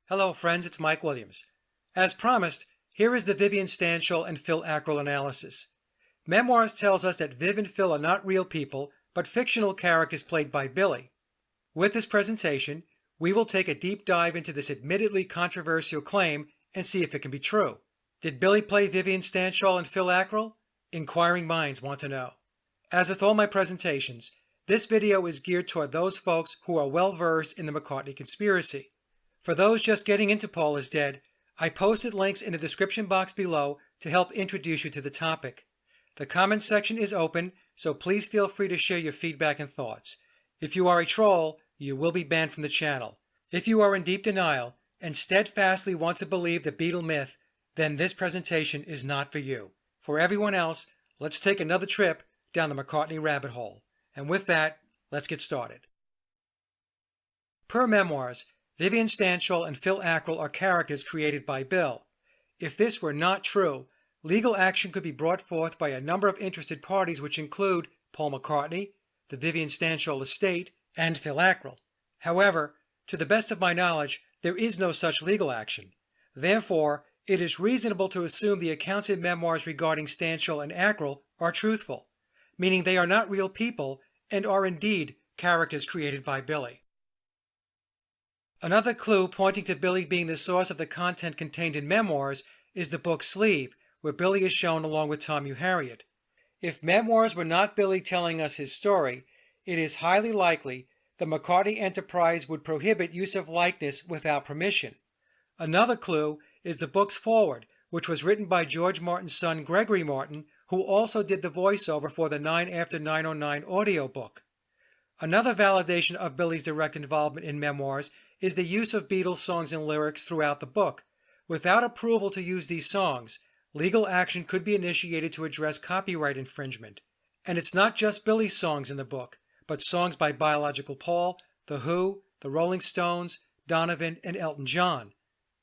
Hello friends, it's Mike Williams. As promised, here is the Vivian Stanshall and Phil Ackrill analysis. Memoirs tells us that Viv and Phil are not real people, but fictional characters played by Billy. With this presentation, we will take a deep dive into this admittedly controversial claim and see if it can be true. Did Billy play Vivian Stanshall and Phil Ackrill? Inquiring minds want to know. As with all my presentations, this video is geared toward those folks who are well versed in the McCartney conspiracy. For those just getting into Paul is Dead, I posted links in the description box below to help introduce you to the topic. The comment section is open, so please feel free to share your feedback and thoughts. If you are a troll, you will be banned from the channel. If you are in deep denial and steadfastly want to believe the Beatle myth, then this presentation is not for you. For everyone else, let's take another trip down the McCartney rabbit hole. And with that, let's get started. Per Memoirs, Vivian Stanshall and Phil Ackrill are characters created by Bill. If this were not true, legal action could be brought forth by a number of interested parties which include Paul McCartney, the Vivian Stanshall estate, and Phil Ackrill. However, to the best of my knowledge, there is no such legal action. Therefore, it is reasonable to assume the accounts in memoirs regarding Stanshall and Ackrill are truthful, meaning they are not real people and are indeed characters created by Billy. Another clue pointing to Billy being the source of the content contained in memoirs is the book Sleeve, where Billy is shown along with Tom Harriet. If memoirs were not Billy telling us his story, it is highly likely the McCartney enterprise would prohibit use of likeness without permission. Another clue is the book's foreword, which was written by George Martin's son Gregory Martin, who also did the voiceover for the 9 After 909 audiobook. Another validation of Billy's direct involvement in memoirs is the use of Beatles songs and lyrics throughout the book. Without approval to use these songs, legal action could be initiated to address copyright infringement. And it's not just Billy's songs in the book, but songs by Biological Paul, The Who, The Rolling Stones, Donovan, and Elton John.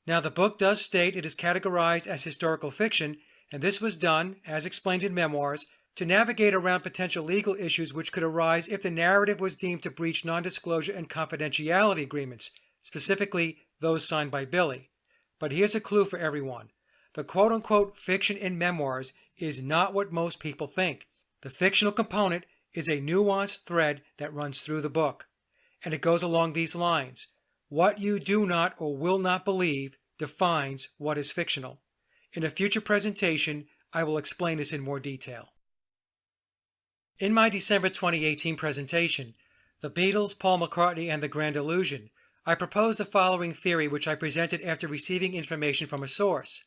Now, the book does state it is categorized as historical fiction, and this was done, as explained in memoirs, to navigate around potential legal issues which could arise if the narrative was deemed to breach non-disclosure and confidentiality agreements, specifically those signed by Billy. But here's a clue for everyone. The quote-unquote fiction in memoirs is not what most people think. The fictional component is a nuanced thread that runs through the book. And it goes along these lines. What you do not or will not believe defines what is fictional. In a future presentation, I will explain this in more detail. In my December 2018 presentation, The Beatles, Paul McCartney, and the Grand Illusion, I proposed the following theory which I presented after receiving information from a source.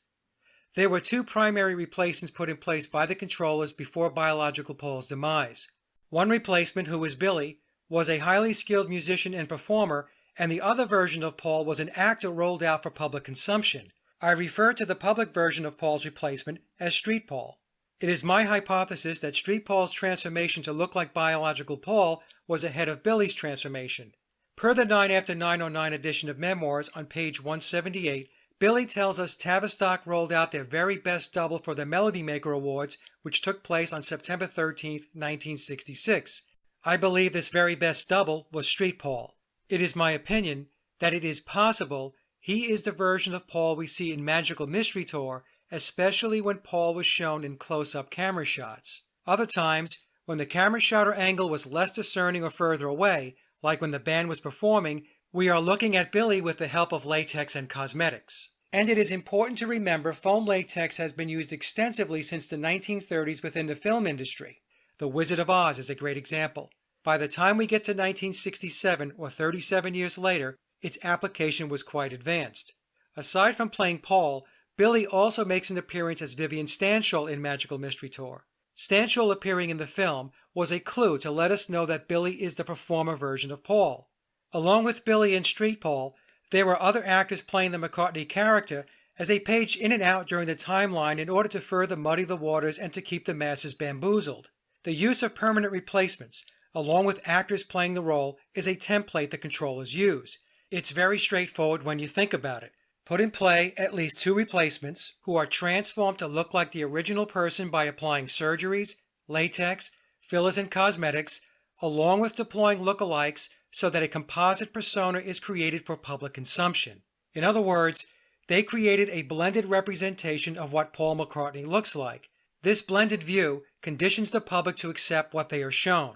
There were two primary replacements put in place by the controllers before Biological Paul's demise. One replacement, who was Billy, was a highly skilled musician and performer, and the other version of Paul was an actor rolled out for public consumption. I refer to the public version of Paul's replacement as Street Paul. It is my hypothesis that Street Paul's transformation to look like Biological Paul was ahead of Billy's transformation. Per the 9 After 909 edition of Memoirs on page 178, Billy tells us Tavistock rolled out their very best double for the Melody Maker Awards, which took place on September 13, 1966. I believe this very best double was Street Paul. It is my opinion that it is possible he is the version of Paul we see in Magical Mystery Tour, especially when Paul was shown in close-up camera shots. Other times, when the camera shot or angle was less discerning or further away, like when the band was performing, we are looking at Billy with the help of latex and cosmetics. And it is important to remember foam latex has been used extensively since the 1930s within the film industry. The Wizard of Oz is a great example. By the time we get to 1967 or 37 years later, its application was quite advanced. Aside from playing Paul, Billy also makes an appearance as Vivian Stanshall in Magical Mystery Tour. Stanshall appearing in the film was a clue to let us know that Billy is the performer version of Paul. Along with Billy and Street Paul, there were other actors playing the McCartney character as they paged in and out during the timeline in order to further muddy the waters and to keep the masses bamboozled. The use of permanent replacements, along with actors playing the role, is a template the controllers use. It's very straightforward when you think about it. Put in play at least two replacements who are transformed to look like the original person by applying surgeries, latex, fillers, and cosmetics, along with deploying lookalikes so that a composite persona is created for public consumption. In other words, they created a blended representation of what Paul McCartney looks like. This blended view conditions the public to accept what they are shown.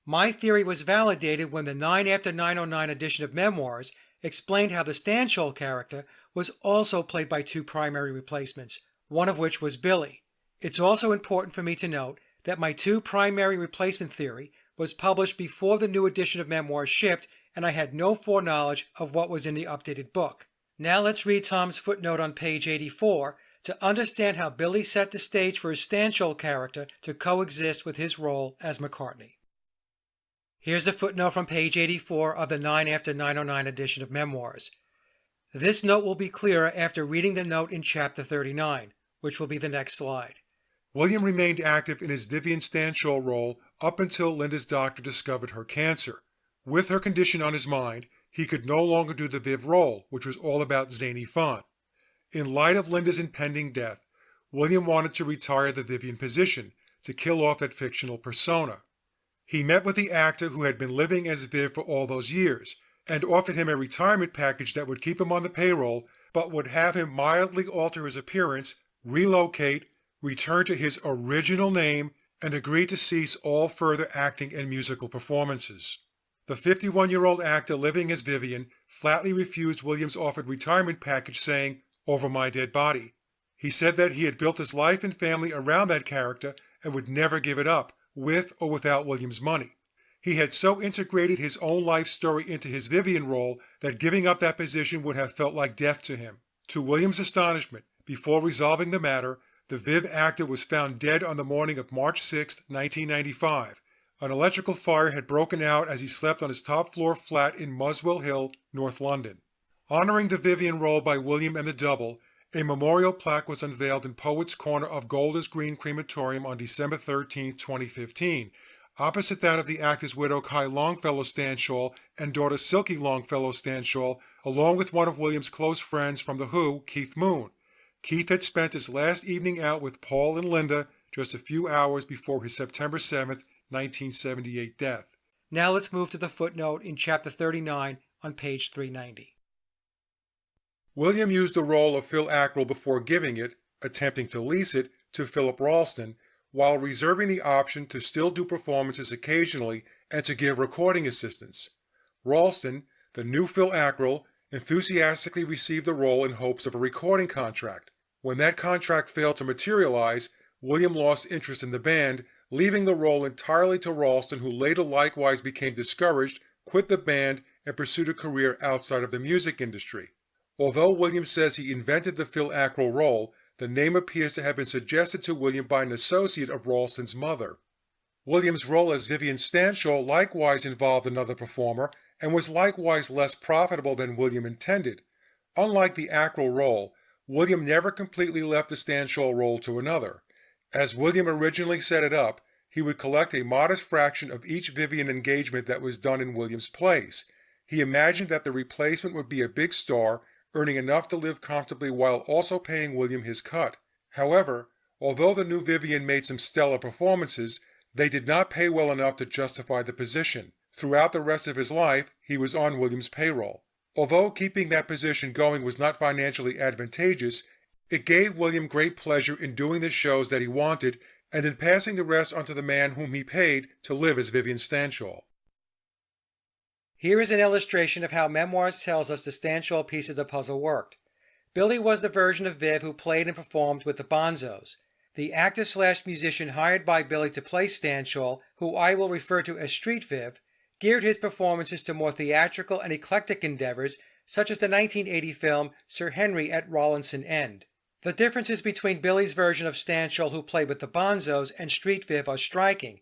My theory was validated when the 9 after 909 edition of Memoirs explained how the Stanshall character was also played by two primary replacements, one of which was Billy. It's also important for me to note that my two primary replacement theory was published before the new edition of Memoirs shipped, and I had no foreknowledge of what was in the updated book. Now let's read Tom's footnote on page 84 to understand how Billy set the stage for his Stanshall character to coexist with his role as McCartney. Here's a footnote from page 84 of the 9 after 909 edition of Memoirs. This note will be clearer after reading the note in chapter 39, which will be the next slide. William remained active in his Vivian Stanshall role up until Linda's doctor discovered her cancer. With her condition on his mind, he could no longer do the Viv role, which was all about zany fun. In light of Linda's impending death, William wanted to retire the Vivian position to kill off that fictional persona. He met with the actor who had been living as Viv for all those years and offered him a retirement package that would keep him on the payroll but would have him mildly alter his appearance, relocate, return to his original name, and agree to cease all further acting and musical performances. The 51-year-old actor living as Vivian flatly refused William's offered retirement package, saying, "Over my dead body." He said that he had built his life and family around that character and would never give it up, with or without William's money. He had so integrated his own life story into his Vivian role that giving up that position would have felt like death to him. To William's astonishment, before resolving the matter, the Viv actor was found dead on the morning of March 6, 1995. An electrical fire had broken out as he slept on his top-floor flat in Muswell Hill, North London. Honoring the Vivian role by William and the double, a memorial plaque was unveiled in Poets' Corner of Golders Green Crematorium on December 13, 2015, opposite that of the actor's widow Quay Longfellow Stanshall and daughter Silky Longfellow Stanshall, along with one of William's close friends from The Who, Keith Moon. Keith had spent his last evening out with Paul and Linda just a few hours before his September 7, 1978 death. Now let's move to the footnote in chapter 39 on page 390. William used the role of Phil Ackrill before giving it, attempting to lease it, to Philip Ralston, while reserving the option to still do performances occasionally and to give recording assistance. Ralston, the new Phil Ackrill, enthusiastically received the role in hopes of a recording contract. When that contract failed to materialize, William lost interest in the band, leaving the role entirely to Ralston, who later likewise became discouraged, quit the band, and pursued a career outside of the music industry. Although William says he invented the Phil Ackrill role, the name appears to have been suggested to William by an associate of Ralston's mother. William's role as Vivian Stanshall likewise involved another performer and was likewise less profitable than William intended. Unlike the Ackrill role, William never completely left the Stanshall role to another. As William originally set it up, he would collect a modest fraction of each Vivian engagement that was done in William's place. He imagined that the replacement would be a big star, earning enough to live comfortably while also paying William his cut. However, although the new Vivian made some stellar performances, they did not pay well enough to justify the position. Throughout the rest of his life, he was on William's payroll. Although keeping that position going was not financially advantageous, it gave William great pleasure in doing the shows that he wanted and in passing the rest onto the man whom he paid to live as Vivian Stanshall. Here is an illustration of how Memoirs tells us the Stanshall piece of the puzzle worked. Billy was the version of Viv who played and performed with the Bonzos. The actor/musician hired by Billy to play Stanshall, who I will refer to as Street Viv, geared his performances to more theatrical and eclectic endeavors, such as the 1980 film Sir Henry at Rawlinson End. The differences between Billy's version of Stanshall, who played with the Bonzos, and Street Viv are striking,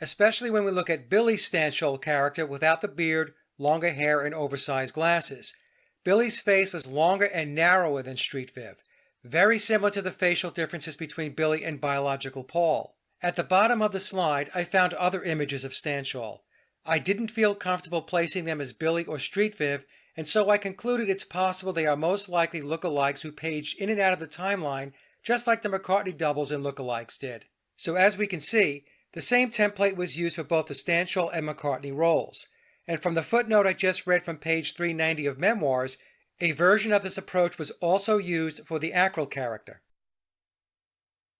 especially when we look at Billy's Stanshall character without the beard, longer hair, and oversized glasses. Billy's face was longer and narrower than Street Viv, very similar to the facial differences between Billy and biological Paul. At the bottom of the slide, I found other images of Stanshall. I didn't feel comfortable placing them as Billy or Street Viv, and so I concluded it's possible they are most likely lookalikes who paged in and out of the timeline just like the McCartney doubles and lookalikes did. So as we can see, the same template was used for both the Stanshall and McCartney roles. And from the footnote I just read from page 390 of Memoirs, A version of this approach was also used for the Ackrill character.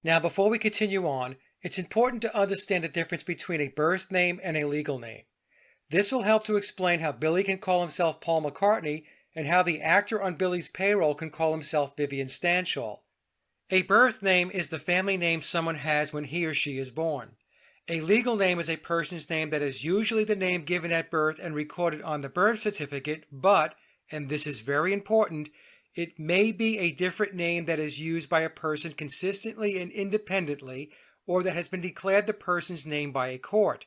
Now, before we continue on, it's important to understand the difference between a birth name and a legal name. This will help to explain how Billy can call himself Paul McCartney and how the actor on Billy's payroll can call himself Vivian Stanshall. A birth name is the family name someone has when he or she is born. A legal name is a person's name that is usually the name given at birth and recorded on the birth certificate, but, and this is very important, it may be a different name that is used by a person consistently and independently, or that has been declared the person's name by a court.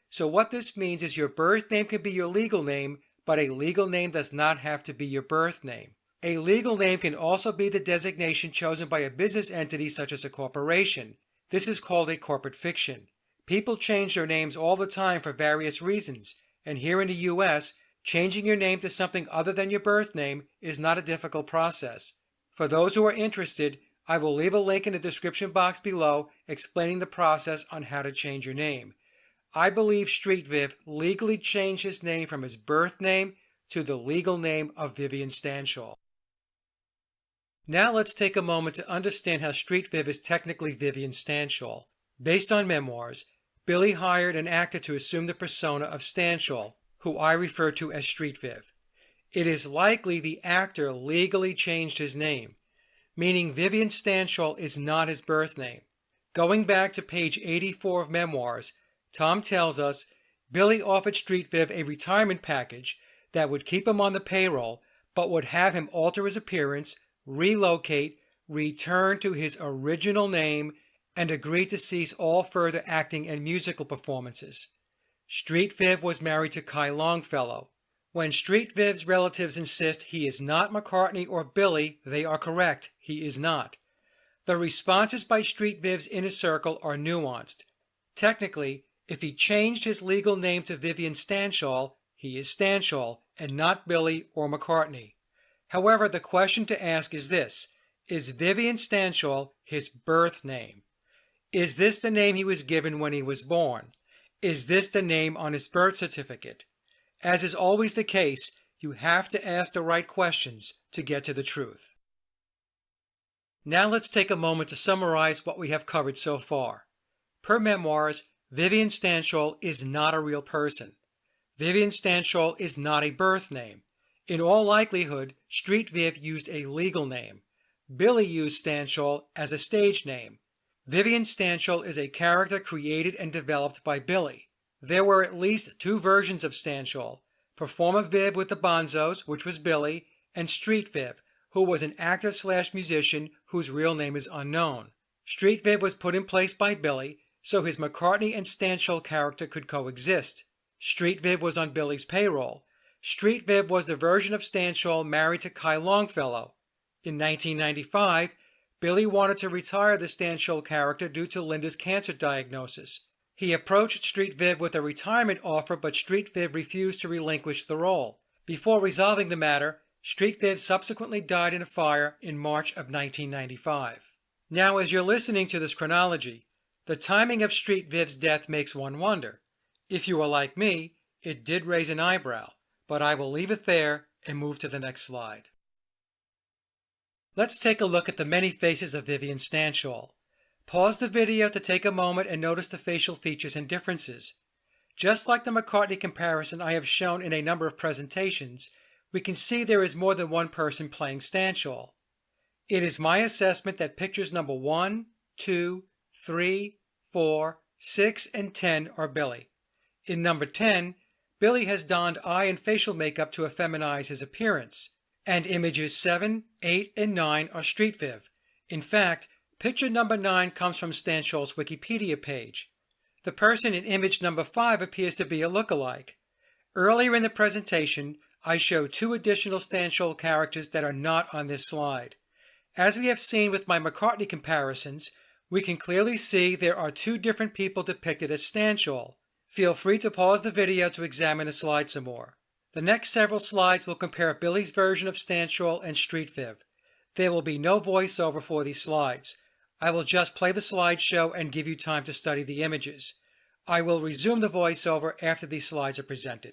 So what this means is your birth name can be your legal name, but a legal name does not have to be your birth name. A legal name can also be the designation chosen by a business entity such as a corporation. This is called a corporate fiction. People change their names all the time for various reasons, and here in the US, changing your name to something other than your birth name is not a difficult process. For those who are interested, I will leave a link in the description box below explaining the process on how to change your name. I believe Street Viv legally changed his name from his birth name to the legal name of Vivian Stanshall. Now let's take a moment to understand how Street Viv is technically Vivian Stanshall. Based on memoirs, Billy hired an actor to assume the persona of Stanshall, who I refer to as Street Viv. It is likely the actor legally changed his name, meaning Vivian Stanshall is not his birth name. Going back to page 84 of memoirs, Tom tells us Billy offered Street Viv a retirement package that would keep him on the payroll, but would have him alter his appearance, relocate, return to his original name, and agree to cease all further acting and musical performances. Street Viv was married to Quay Longfellow. When Street Viv's relatives insist he is not McCartney or Billy, they are correct, he is not. The responses by Street Viv's inner circle are nuanced. Technically, if he changed his legal name to Vivian Stanshall, he is Stanshall and not Billy or McCartney. However, the question to ask is this: is Vivian Stanshall his birth name? Is this the name he was given when he was born? Is this the name on his birth certificate? As is always the case, you have to ask the right questions to get to the truth. Now let's take a moment to summarize what we have covered so far. Per memoirs, Vivian Stanshall is not a real person. Vivian Stanshall is not a birth name. In all likelihood, Street Viv used a legal name. Billy used Stanshall as a stage name. Vivian Stanshall is a character created and developed by Billy. There were at least two versions of Stanshall: Performer Viv with the Bonzos, which was Billy, and Street Viv, who was an actor/musician whose real name is unknown. Street Viv was put in place by Billy, so his McCartney and Stanshall character could coexist. Street Viv was on Billy's payroll. Street Viv was the version of Stanshall married to Quay Longfellow. In 1995, Billy wanted to retire the Stanshall character due to Linda's cancer diagnosis. He approached Street Viv with a retirement offer, but Street Viv refused to relinquish the role. Before resolving the matter, Street Viv subsequently died in a fire in March of 1995. Now, as you're listening to this chronology, the timing of Street Viv's death makes one wonder. If you are like me, it did raise an eyebrow, but I will leave it there and move to the next slide. Let's take a look at the many faces of Vivian Stanshall. Pause the video to take a moment and notice the facial features and differences. Just like the McCartney comparison I have shown in a number of presentations, we can see there is more than one person playing Stanshall. It is my assessment that pictures number 1, 2, 3, 4, 6, and 10 are Billy. In number 10, Billy has donned eye and facial makeup to effeminize his appearance, and images 7, 8, and 9 are Street Viv. In fact, picture number 9 comes from Stanshall's Wikipedia page. The person in image number 5 appears to be a look-alike. Earlier in the presentation, I showed two additional Stanshall characters that are not on this slide. As we have seen with my McCartney comparisons, we can clearly see there are two different people depicted as Stanshall. Feel free to pause the video to examine the slide some more. The next several slides will compare Billy's version of Stanshall and Street Viv. There will be no voiceover for these slides. I will just play the slideshow and give you time to study the images. I will resume the voiceover after these slides are presented.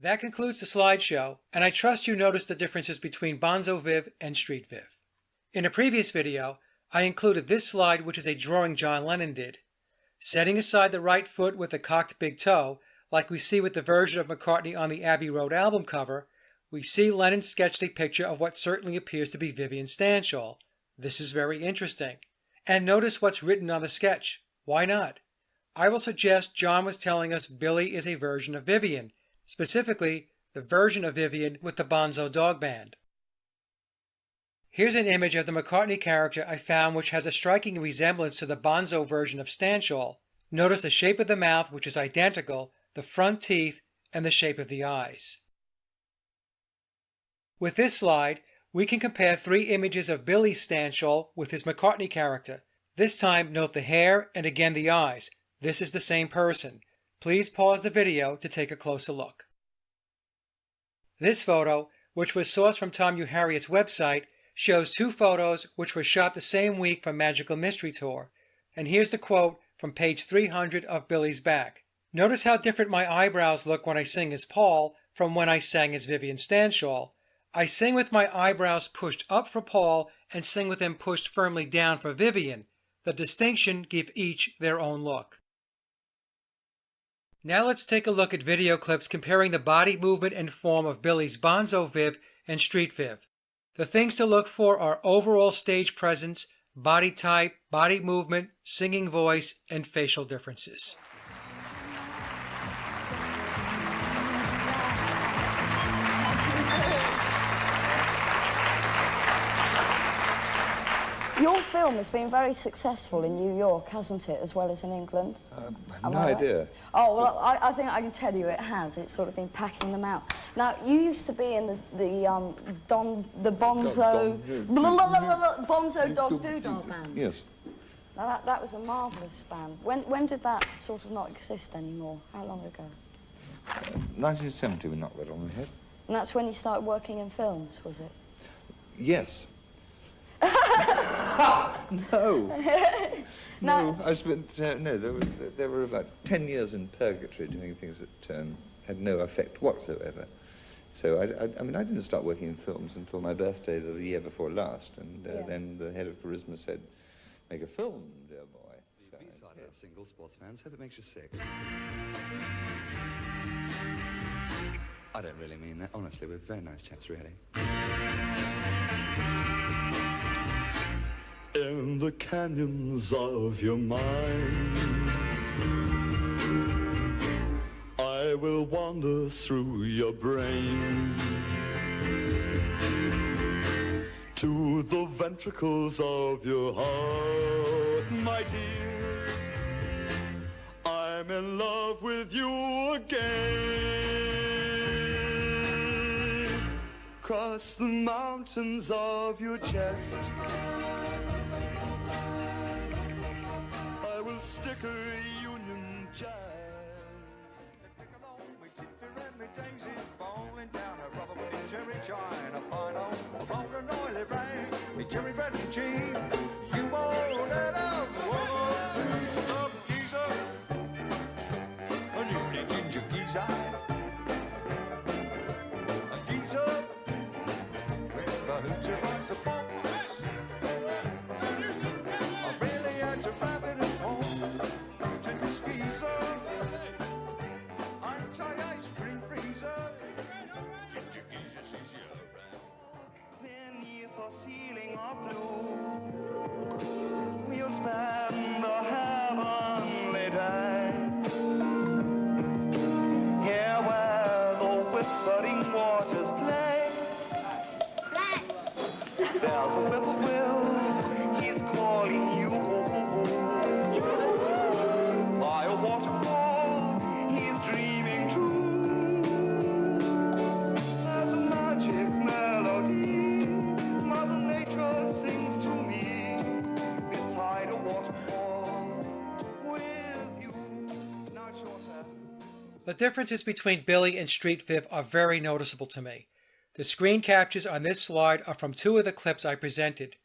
That concludes the slideshow, and I trust you noticed the differences between Bonzo Viv and Street Viv. In a previous video, I included this slide, which is a drawing John Lennon did. Setting aside the right foot with the cocked big toe, like we see with the version of McCartney on the Abbey Road album cover, we see Lennon sketched a picture of what certainly appears to be Vivian Stanshall. This is very interesting. And notice what's written on the sketch. Why not? I will suggest John was telling us Billy is a version of Vivian, specifically the version of Vivian with the Bonzo Dog Band. Here's an image of the McCartney character I found which has a striking resemblance to the Bonzo version of Stanshall. Notice the shape of the mouth, which is identical, the front teeth, and the shape of the eyes. With this slide, we can compare 3 images of Billy's Stanshall with his McCartney character. This time, note the hair and again the eyes. This is the same person. Please pause the video to take a closer look. This photo, which was sourced from Tom Harriet's website, shows 2 photos which were shot the same week from Magical Mystery Tour. And here's the quote from page 300 of Billy's back. Notice how different my eyebrows look when I sing as Paul from when I sang as Vivian Stanshall. I sing with my eyebrows pushed up for Paul and sing with them pushed firmly down for Vivian. The distinction give each their own look. Now let's take a look at video clips comparing the body movement and form of Billy's Bonzo Viv and Street Viv. The things to look for are overall stage presence, body type, body movement, singing voice, and facial differences. Your film has been very successful in New York, hasn't it, as well as in England? I have no idea. Oh, well, I think I can tell you it has. It's sort of been packing them out. Now, you used to be in the Bonzo... Bonzo Dog Doodah band. Yes. Now, that was a marvellous band. When did that sort of not exist anymore? How long ago? 1970, we knocked that on the head. And that's when you started working in films, was it? Yes. No. No, I spent, no, there were about 10 years in purgatory doing things that had no effect whatsoever. So, I mean, I didn't start working in films until my birthday the year before last, and then the head of Charisma said, make a film, dear boy. The B-side of that single, sports fans, hope it makes you sick. I don't really mean that, honestly, we're very nice chaps, really. In the canyons of your mind, I will wander through your brain to the ventricles of your heart, my dear. I'm in love with you again. Cross the mountains of your chest, I will stick a Union Jack. Pick along me tipper and me daisies, falling down a rubber with a cherry shine, a fine old golden oily rain, me cherry bread and cheese. You won't let up, woman, up geezer, a newly ginger geezer, a geezer with a hoochie rice a box. I really had to wrap it at home to the skeezer. Aren't I ice cream freezer? Ginger geezer sees you around. Beneath a ceiling of blue, we'll spend a heavenly day. Here where the whispering waters play. There's a whippoorwill, he's calling you. By a waterfall, he's dreaming too. There's a magic melody Mother Nature sings to me beside a waterfall with you. Now it's your turn. The differences between Billy and Street Viv are very noticeable to me. The screen captures on this slide are from 2 of the clips I presented.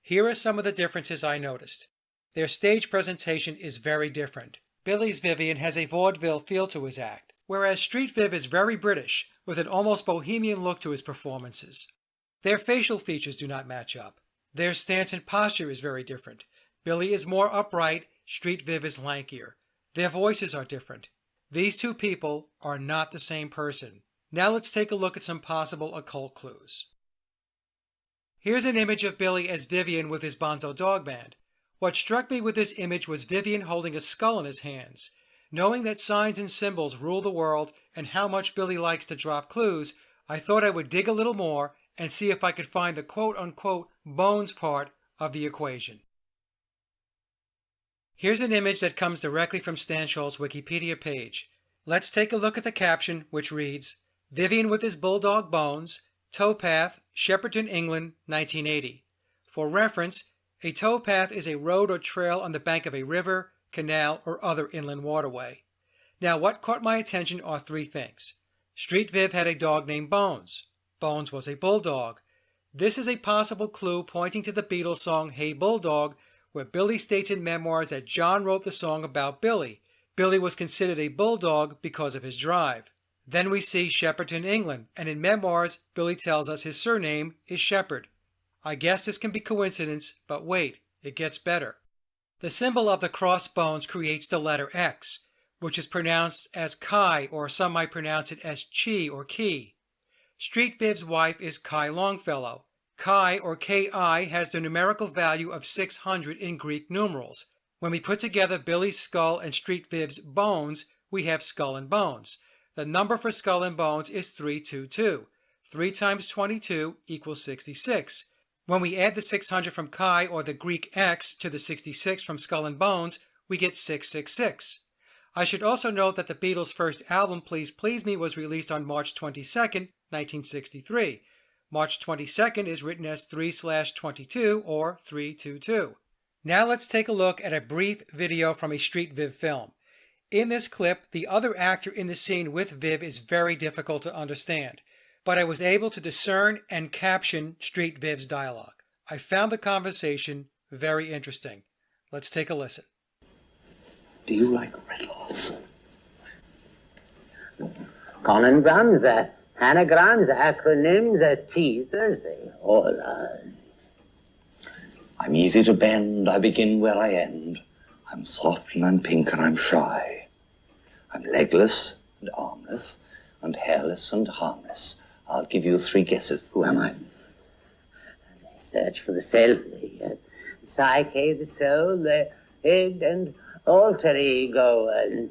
Here are some of the differences I noticed. Their stage presentation is very different. Billy's Vivian has a vaudeville feel to his act. whereas Street Viv is very British, with an almost bohemian look to his performances. Their facial features do not match up. Their stance and posture is very different. Billy is more upright, Street Viv is lankier. Their voices are different. These two people are not the same person. Now let's take a look at some possible occult clues. Here's an image of Billy as Vivian with his Bonzo Dog Band. What struck me with this image was Vivian holding a skull in his hands. Knowing that signs and symbols rule the world and how much Billy likes to drop clues, I thought I would dig a little more and see if I could find the quote-unquote bones part of the equation. Here's an image that comes directly from Stanshall's Wikipedia page. Let's take a look at the caption, which reads, Vivian with his bulldog bones, towpath, Shepperton, England, 1980. For reference, a towpath is a road or trail on the bank of a river, canal, or other inland waterway. Now, what caught my attention are three things. Street Viv had a dog named Bones. Bones was a bulldog. This is a possible clue pointing to the Beatles song Hey Bulldog, where Billy states in memoirs that John wrote the song about Billy. Billy was considered a bulldog because of his drive. Then we see Shepperton, England, and in memoirs, Billy tells us his surname is Shepherd. I guess this can be coincidence, but wait, it gets better. The symbol of the crossed bones creates the letter X, which is pronounced as Quay, or some might pronounce it as Chi or Key. Street Viv's wife is Quay Longfellow. Chi or Ki has the numerical value of 600 in Greek numerals. When we put together Billy's skull and Street Viv's bones, we have skull and bones. The number for skull and bones is 322. 3 times 22 equals 66. When we add the 600 from Chi or the Greek X to the 66 from skull and bones, we get 666. I should also note that the Beatles' first album, Please Please Me, was released on March 22nd, 1963. March 22nd is written as 3/22 or 322. Now let's take a look at a brief video from a Street Viv film. In this clip, the other actor in the scene with Viv is very difficult to understand, but I was able to discern and caption Street Viv's dialogue. I found the conversation very interesting. Let's take a listen. Do you like riddles? Conograms, anagrams, acronyms, teasers, they all are. I'm easy to bend, I begin where I end. I'm soft and I'm pink and I'm shy. I'm legless and armless and hairless and harmless. I'll give you 3 guesses. Who am I? They search for the self, the psyche, the soul, the head and alter ego.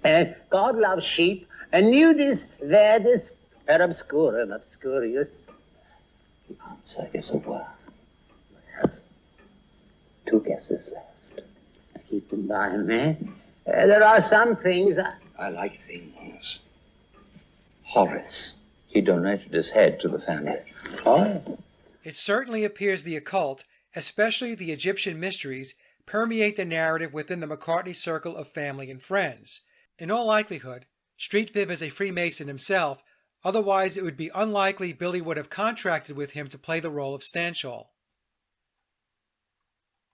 God loves sheep, and nudis, verdis, per obscurum, obscurius. The answer is a word. I have 2 guesses left. I keep them by me. There are some things I like things. Horace. He donated his head to the family. Oh. It certainly appears the occult, especially the Egyptian mysteries, permeate the narrative within the McCartney circle of family and friends. In all likelihood, Street Viv is a Freemason himself, otherwise it would be unlikely Billy would have contracted with him to play the role of Stanshall.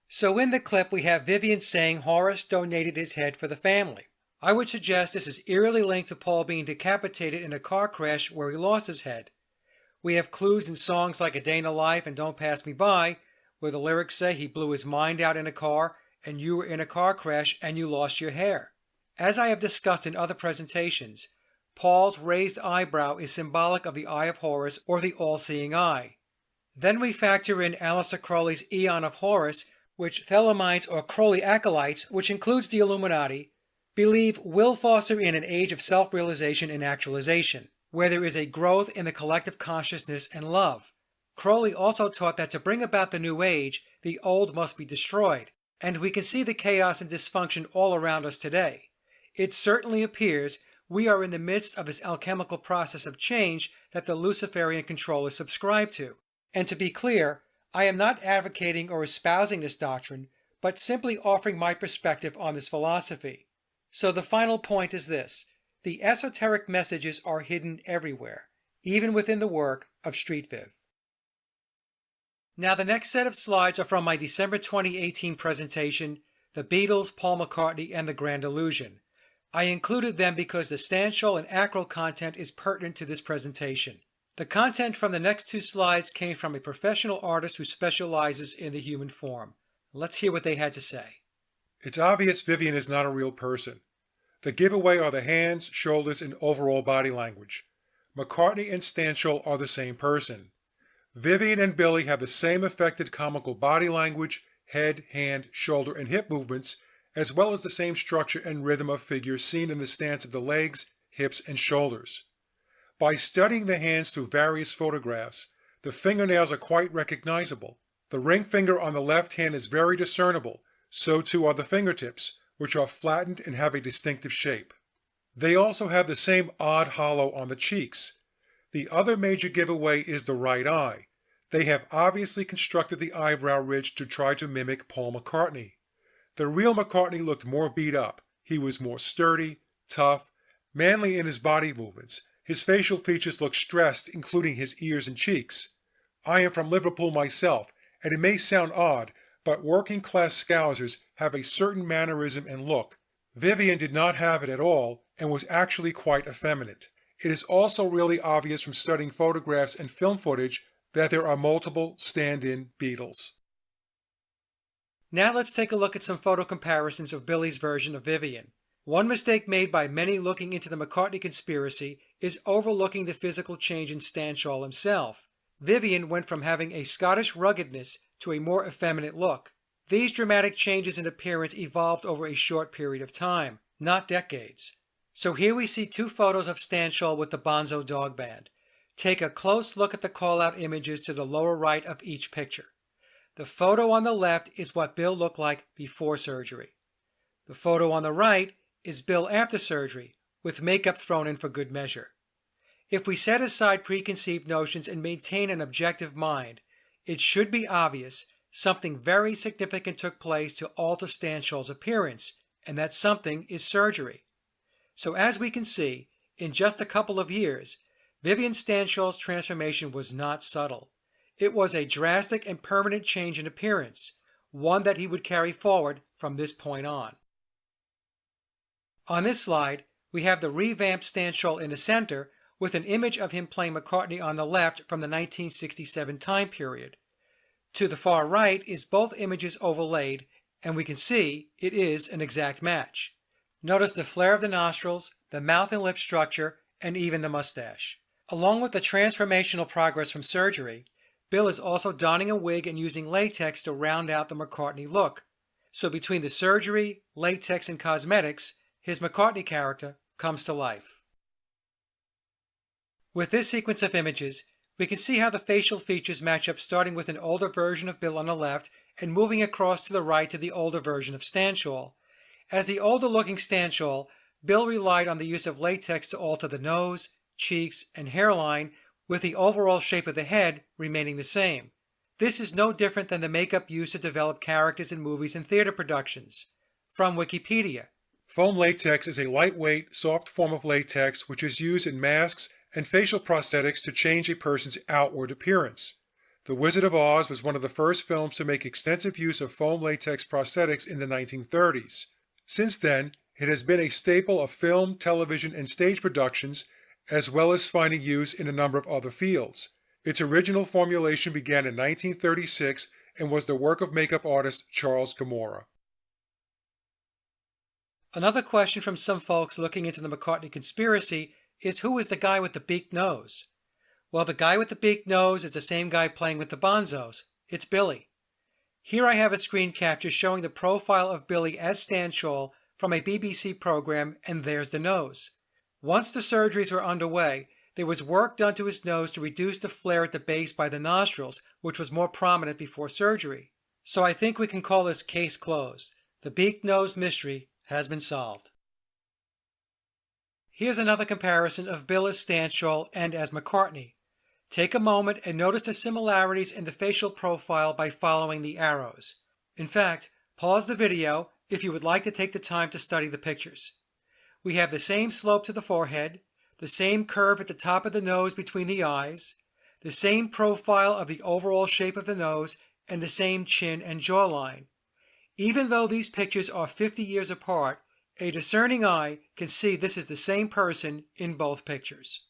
So in the clip we have Vivian saying Horace donated his head for the family. I would suggest this is eerily linked to Paul being decapitated in a car crash where he lost his head. We have clues in songs like A Day in the Life and Don't Pass Me By, where the lyrics say he blew his mind out in a car and you were in a car crash and you lost your hair. As I have discussed in other presentations, Paul's raised eyebrow is symbolic of the Eye of Horus or the all-seeing eye. Then we factor in Aleister Crowley's Aeon of Horus, which Thelemites or Crowley acolytes, which includes the Illuminati, believe will foster in an age of self-realization and actualization, where there is a growth in the collective consciousness and love. Crowley also taught that to bring about the new age, the old must be destroyed, and we can see the chaos and dysfunction all around us today. It certainly appears we are in the midst of this alchemical process of change that the Luciferian controllers subscribe to. And to be clear, I am not advocating or espousing this doctrine, but simply offering my perspective on this philosophy. So the final point is this: the esoteric messages are hidden everywhere, even within the work of Street Viv. Now the next set of slides are from my December 2018 presentation, The Beatles, Paul McCartney, and the Grand Illusion. I included them because the Stanshall and Ackrill content is pertinent to this presentation. The content from the next two slides came from a professional artist who specializes in the human form. Let's hear what they had to say. It's obvious Vivian is not a real person. The giveaway are the hands, shoulders, and overall body language. McCartney and Stanshall are the same person. Vivian and Billy have the same affected comical body language, head, hand, shoulder, and hip movements, as well as the same structure and rhythm of figure seen in the stance of the legs, hips, and shoulders. By studying the hands through various photographs, the fingernails are quite recognizable. The ring finger on the left hand is very discernible, so too are the fingertips, which are flattened and have a distinctive shape. They also have the same odd hollow on the cheeks. The other major giveaway is the right eye. They have obviously constructed the eyebrow ridge to try to mimic Paul McCartney. The real McCartney looked more beat up. He was more sturdy, tough, manly in his body movements. His facial features looked stressed, including his ears and cheeks. I am from Liverpool myself, and it may sound odd, but working-class Scousers have a certain mannerism and look. Vivian did not have it at all, and was actually quite effeminate. It is also really obvious from studying photographs and film footage that there are multiple stand-in Beatles. Now let's take a look at some photo comparisons of Billy's version of Vivian. One mistake made by many looking into the McCartney conspiracy is overlooking the physical change in Stanshall himself. Vivian went from having a Scottish ruggedness to a more effeminate look. These dramatic changes in appearance evolved over a short period of time, not decades. So here we see two photos of Stanshall with the Bonzo Dog Band. Take a close look at the call-out images to the lower right of each picture. The photo on the left is what Bill looked like before surgery. The photo on the right is Bill after surgery, with makeup thrown in for good measure. If we set aside preconceived notions and maintain an objective mind, it should be obvious something very significant took place to alter Stanshall's appearance, and that something is surgery. So as we can see, in just a couple of years, Vivian Stanshall's transformation was not subtle. It was a drastic and permanent change in appearance, one that he would carry forward from this point on. On this slide, we have the revamped Stanshall in the center with an image of him playing McCartney on the left from the 1967 time period. To the far right is both images overlaid, and we can see it is an exact match. Notice the flare of the nostrils, the mouth and lip structure, and even the mustache. Along with the transformational progress from surgery, Bill is also donning a wig and using latex to round out the McCartney look. So between the surgery, latex, and cosmetics, his McCartney character comes to life. With this sequence of images, we can see how the facial features match up, starting with an older version of Bill on the left and moving across to the right to the older version of Stanshall. As the older-looking Stanshall, Bill relied on the use of latex to alter the nose, cheeks, and hairline, with the overall shape of the head remaining the same. This is no different than the makeup used to develop characters in movies and theater productions. From Wikipedia. Foam latex is a lightweight, soft form of latex which is used in masks and facial prosthetics to change a person's outward appearance. The Wizard of Oz was one of the first films to make extensive use of foam latex prosthetics in the 1930s. Since then, it has been a staple of film, television, and stage productions, as well as finding use in a number of other fields. Its original formulation began in 1936 and was the work of makeup artist Charles Gamora. Another question from some folks looking into the McCartney conspiracy is, who is the guy with the beaked nose? Well, the guy with the beaked nose is the same guy playing with the Bonzos. It's Billy. Here I have a screen capture showing the profile of Billy as Stanshall from a BBC program, and there's the nose. Once the surgeries were underway, there was work done to his nose to reduce the flare at the base by the nostrils, which was more prominent before surgery. So I think we can call this case closed. The beaked nose mystery has been solved. Here's another comparison of Bill as Stanshall and as McCartney. Take a moment and notice the similarities in the facial profile by following the arrows. In fact, pause the video if you would like to take the time to study the pictures. We have the same slope to the forehead, the same curve at the top of the nose between the eyes, the same profile of the overall shape of the nose, and the same chin and jawline. Even though these pictures are 50 years apart, A discerning eye can see this is the same person in both pictures.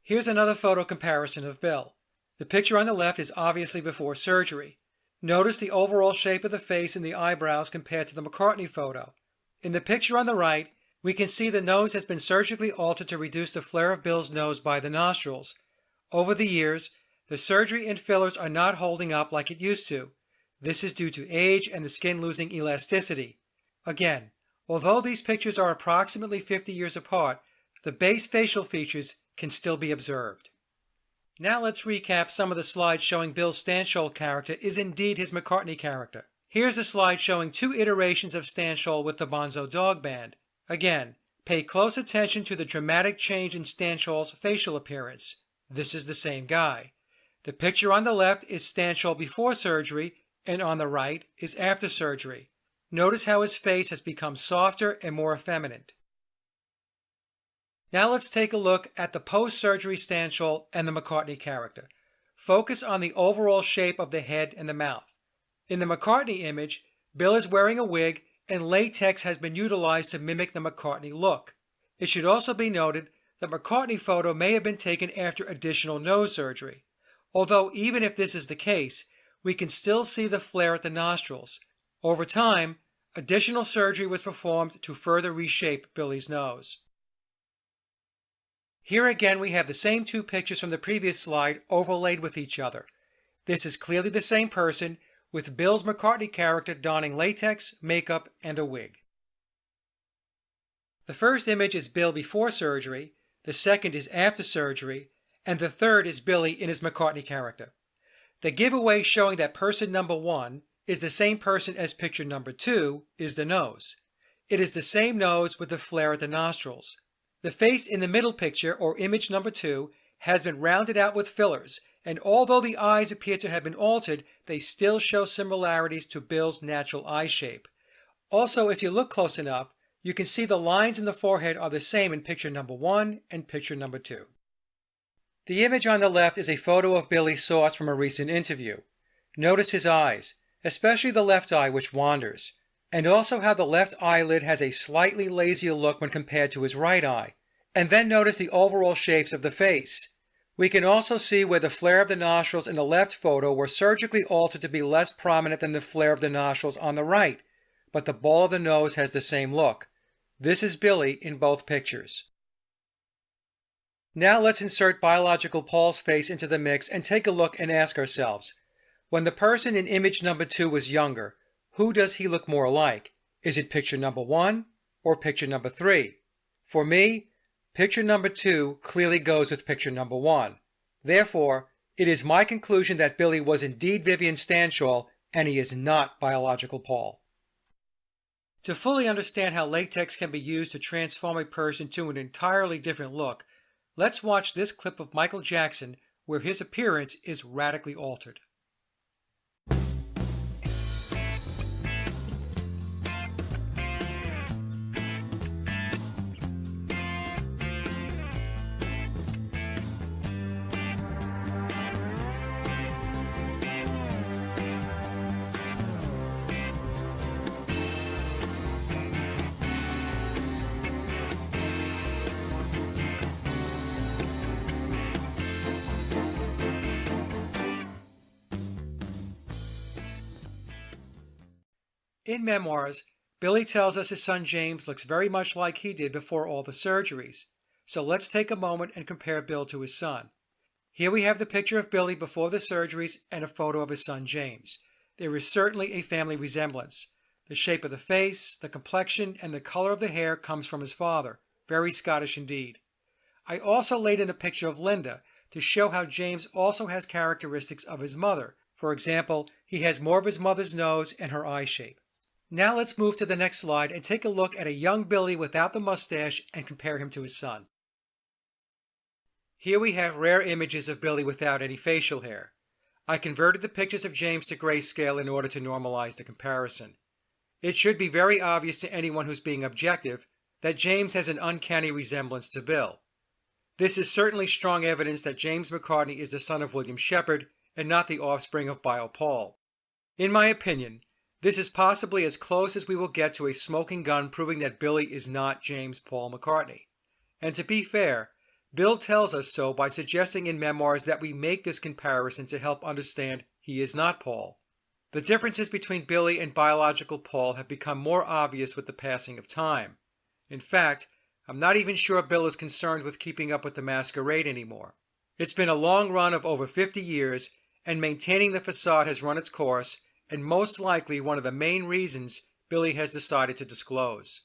Here's another photo comparison of Bill. The picture on the left is obviously before surgery. Notice the overall shape of the face and the eyebrows compared to the McCartney photo. In the picture on the right, we can see the nose has been surgically altered to reduce the flare of Bill's nose by the nostrils. Over the years, the surgery and fillers are not holding up like it used to. This is due to age and the skin losing elasticity. Again, although these pictures are approximately 50 years apart, the base facial features can still be observed. Now let's recap some of the slides showing Bill's Stanshall character is indeed his McCartney character. Here's a slide showing 2 iterations of Stanshall with the Bonzo Dog Band. Again, pay close attention to the dramatic change in Stanshall's facial appearance. This is the same guy. The picture on the left is Stanshall before surgery, and on the right is after surgery. Notice how his face has become softer and more effeminate. Now let's take a look at the post-surgery Stanshall and the McCartney character. Focus on the overall shape of the head and the mouth. In the McCartney image, Bill is wearing a wig and latex has been utilized to mimic the McCartney look. It should also be noted the McCartney photo may have been taken after additional nose surgery. Although even if this is the case, we can still see the flare at the nostrils. Over time, additional surgery was performed to further reshape Billy's nose. Here again we have the same 2 pictures from the previous slide overlaid with each other. This is clearly the same person, with Bill's McCartney character donning latex, makeup, and a wig. The first image is Bill before surgery, the second is after surgery, and the third is Billy in his McCartney character. The giveaway showing that person number 1 is the same person as picture number 2 is the nose. It is the same nose with the flare at the nostrils. The face in the middle picture, or image number 2, has been rounded out with fillers, and although the eyes appear to have been altered, they still show similarities to Bill's natural eye shape. Also, if you look close enough, you can see the lines in the forehead are the same in picture number 1 and picture number 2. The image on the left is a photo of Billy sourced from a recent interview. Notice his eyes, especially the left eye which wanders, and also how the left eyelid has a slightly lazier look when compared to his right eye. And then notice the overall shapes of the face. We can also see where the flare of the nostrils in the left photo were surgically altered to be less prominent than the flare of the nostrils on the right, but the ball of the nose has the same look. This is Billy in both pictures. Now let's insert biological Paul's face into the mix and take a look and ask ourselves, when the person in image number 2 was younger, who does he look more like? Is it picture number 1 or picture number 3? For me, picture number 2 clearly goes with picture number 1. Therefore, it is my conclusion that Billy was indeed Vivian Stanshall and he is not biological Paul. To fully understand how latex can be used to transform a person to an entirely different look, let's watch this clip of Michael Jackson where his appearance is radically altered. In Memoirs, Billy tells us his son James looks very much like he did before all the surgeries. So let's take a moment and compare Bill to his son. Here we have the picture of Billy before the surgeries and a photo of his son James. There is certainly a family resemblance. The shape of the face, the complexion, and the color of the hair comes from his father. Very Scottish indeed. I also laid in a picture of Linda to show how James also has characteristics of his mother. For example, he has more of his mother's nose and her eye shape. Now let's move to the next slide and take a look at a young Billy without the mustache and compare him to his son. Here we have rare images of Billy without any facial hair. I converted the pictures of James to grayscale in order to normalize the comparison. It should be very obvious to anyone who's being objective that James has an uncanny resemblance to Bill. This is certainly strong evidence that James McCartney is the son of William Shepard and not the offspring of Bio Paul. In my opinion, This is possibly as close as we will get to a smoking gun proving that Billy is not James Paul McCartney. And to be fair, Bill tells us so by suggesting in memoirs that we make this comparison to help understand he is not Paul. The differences between Billy and biological Paul have become more obvious with the passing of time. In fact, I'm not even sure Bill is concerned with keeping up with the masquerade anymore. It's been a long run of over 50 years, and maintaining the facade has run its course, and most likely one of the main reasons Billy has decided to disclose.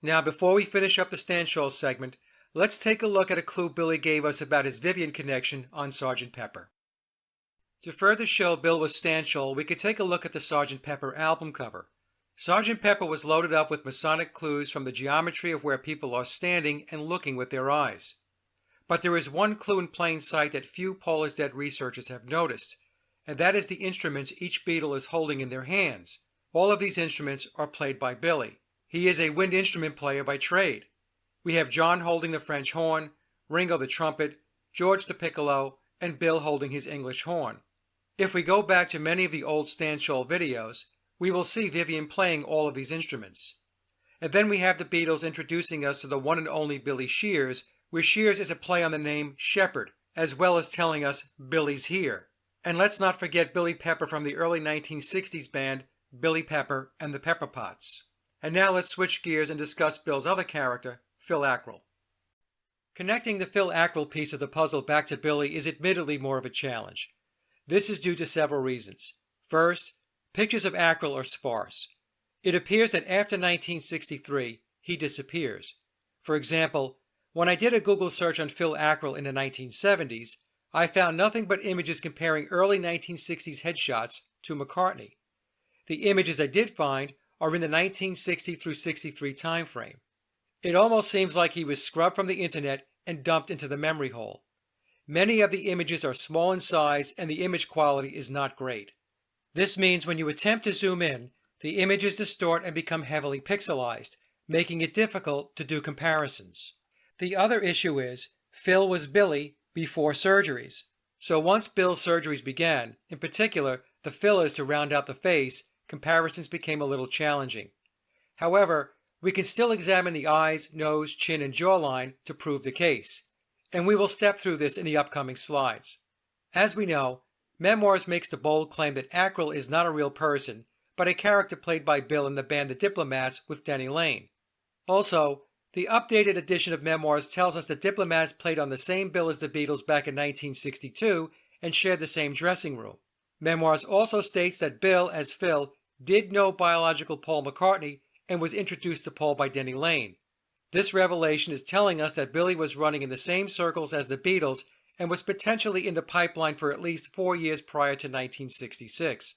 Now, before we finish up the Stanshall segment, let's take a look at a clue Billy gave us about his Vivian connection on Sgt. Pepper. To further show Bill was Stanshall, we could take a look at the Sgt. Pepper album cover. Sgt. Pepper was loaded up with Masonic clues from the geometry of where people are standing and looking with their eyes. But there is one clue in plain sight that few Paul is Dead researchers have noticed, and that is the instruments each Beatle is holding in their hands. All of these instruments are played by Billy. He is a wind instrument player by trade. We have John holding the French horn, Ringo the trumpet, George the piccolo, and Bill holding his English horn. If we go back to many of the old Stanshall videos, we will see Vivian playing all of these instruments. And then we have the Beatles introducing us to the one and only Billy Shears, where Shears is a play on the name Shepherd, as well as telling us Billy's here. And let's not forget Billy Pepper from the early 1960s band Billy Pepper and the Pepper Pots. And now let's switch gears and discuss Bill's other character, Phil Ackrill. Connecting the Phil Ackrill piece of the puzzle back to Billy is admittedly more of a challenge. This is due to several reasons. First, pictures of Ackrill are sparse. It appears that after 1963, he disappears. For example, when I did a Google search on Phil Ackrill in the 1970s, I found nothing but images comparing early 1960s headshots to McCartney. The images I did find are in the 1960 through 63 time frame. It almost seems like he was scrubbed from the internet and dumped into the memory hole. Many of the images are small in size and the image quality is not great. This means when you attempt to zoom in, the images distort and become heavily pixelized, making it difficult to do comparisons. The other issue is, Phil was Billy before surgeries. So once Bill's surgeries began, in particular the fillers to round out the face, comparisons became a little challenging. However, we can still examine the eyes, nose, chin, and jawline to prove the case, and we will step through this in the upcoming slides. As we know, Memoirs makes the bold claim that Ackrill is not a real person, but a character played by Bill in the band The Diplomats with Denny Laine. Also, the updated edition of Memoirs tells us the Diplomats played on the same bill as the Beatles back in 1962 and shared the same dressing room. Memoirs also states that Bill, as Phil, did know biological Paul McCartney and was introduced to Paul by Denny Laine. This revelation is telling us that Billy was running in the same circles as the Beatles and was potentially in the pipeline for at least 4 years prior to 1966.